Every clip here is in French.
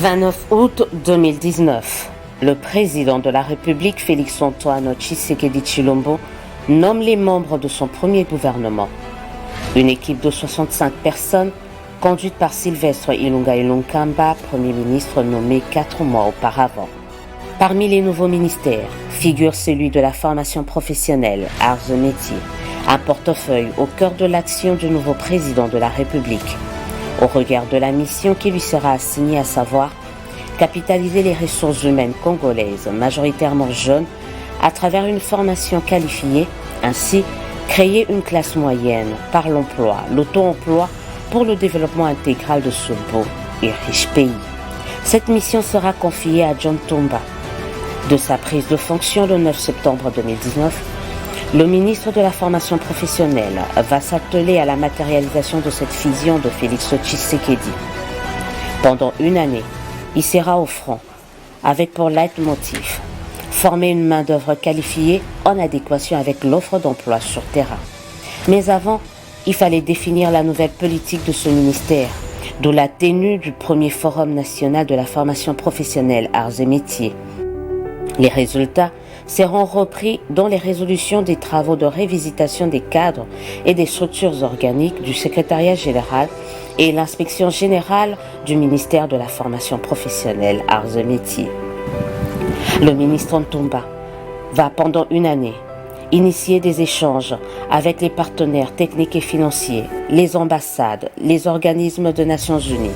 29 août 2019, le président de la République, Félix-Antoine Tshisekedi Tshilombo, nomme les membres de son premier gouvernement. Une équipe de 65 personnes, conduite par Sylvestre Ilunga Ilunkamba, Premier ministre nommé 4 mois auparavant. Parmi les nouveaux ministères figure celui de la formation professionnelle, arts et métiers, un portefeuille au cœur de l'action du nouveau président de la République. Au regard de la mission qui lui sera assignée, à savoir capitaliser les ressources humaines congolaises, majoritairement jeunes, à travers une formation qualifiée, ainsi créer une classe moyenne par l'emploi, l'auto-emploi pour le développement intégral de ce beau et riche pays. Cette mission sera confiée à John Tumba. De sa prise de fonction le 9 septembre 2019, le ministre de la formation professionnelle va s'atteler à la matérialisation de cette vision de Félix Tshisekedi. Pendant une année, il sera au front, avec pour leitmotiv former une main-d'œuvre qualifiée en adéquation avec l'offre d'emploi sur terrain. Mais avant, il fallait définir la nouvelle politique de ce ministère, d'où la tenue du premier Forum national de la formation professionnelle arts et métiers. Les résultats seront repris dans les résolutions des travaux de révisitation des cadres et des structures organiques du secrétariat général et l'inspection générale du ministère de la formation professionnelle arts et métiers. Le ministre Ntumba va pendant une année initier des échanges avec les partenaires techniques et financiers, les ambassades, les organismes des Nations Unies.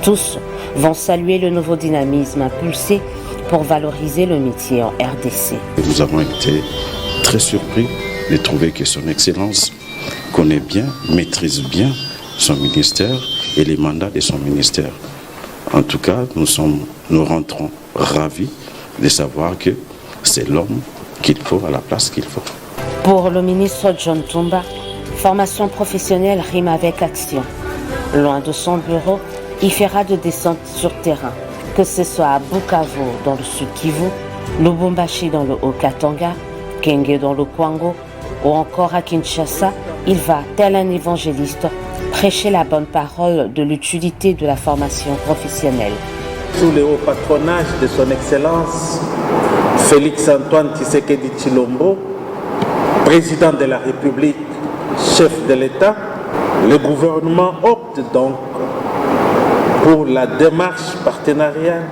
Tous vont saluer le nouveau dynamisme impulsé pour valoriser le métier en RDC. Nous avons été très surpris de trouver que son Excellence connaît bien, maîtrise bien son ministère et les mandats de son ministère. En tout cas, nous rentrons ravis de savoir que c'est l'homme qu'il faut à la place qu'il faut. Pour le ministre John Tumba, formation professionnelle rime avec action. Loin de son bureau, il fera de descentes sur terrain, que ce soit à Bukavu dans le sud Kivu, Lubumbashi dans le Haut-Katanga, Kenge dans le Kwango ou encore à Kinshasa, il va, tel un évangéliste, prêcher la bonne parole de l'utilité de la formation professionnelle. Sous le haut patronage de son Excellence Félix-Antoine Tshisekedi Tshilombo, président de la République, chef de l'État, le gouvernement opte donc pour la démarche partenariale,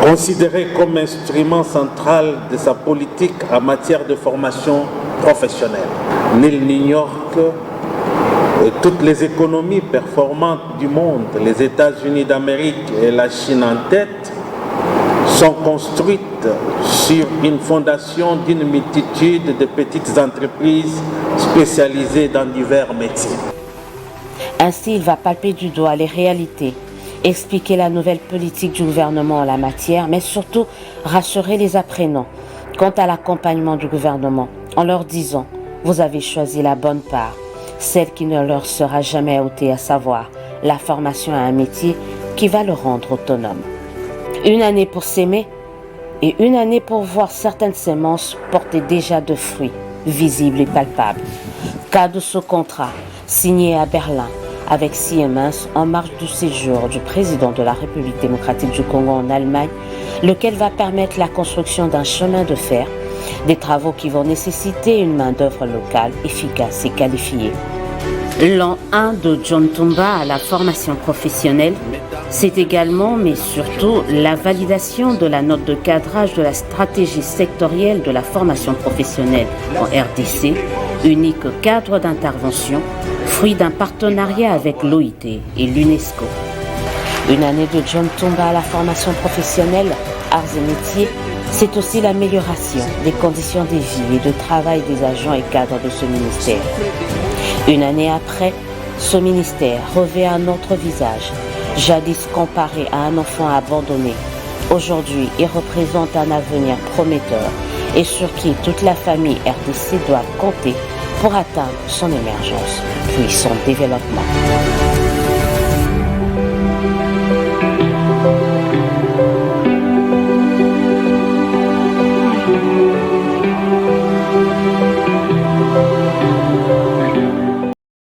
considérée comme instrument central de sa politique en matière de formation professionnelle. Nul n'ignore que toutes les économies performantes du monde, les États-Unis d'Amérique et la Chine en tête, sont construites sur une fondation d'une multitude de petites entreprises spécialisées dans divers métiers. Ainsi, il va palper du doigt les réalités, expliquer la nouvelle politique du gouvernement en la matière, mais surtout rassurer les apprenants quant à l'accompagnement du gouvernement en leur disant « Vous avez choisi la bonne part », celle qui ne leur sera jamais ôtée, à savoir la formation à un métier qui va le rendre autonome. Une année pour s'aimer et une année pour voir certaines semences porter déjà de fruits visibles et palpables. Cas de ce contrat signé à Berlin avec Siemens en marge du séjour du président de la République démocratique du Congo en Allemagne, lequel va permettre la construction d'un chemin de fer, des travaux qui vont nécessiter une main-d'œuvre locale efficace et qualifiée. L'an 1 de John Tumba à la formation professionnelle, c'est également, mais surtout, la validation de la note de cadrage de la stratégie sectorielle de la formation professionnelle en RDC, unique cadre d'intervention, fruit d'un partenariat avec l'OIT et l'UNESCO. Une année de John Tumba à la formation professionnelle, arts et métiers, c'est aussi l'amélioration des conditions de vie et de travail des agents et cadres de ce ministère. Une année après, ce ministère revêt un autre visage. Jadis comparé à un enfant abandonné, aujourd'hui il représente un avenir prometteur et sur qui toute la famille RDC doit compter pour atteindre son émergence, puis son développement.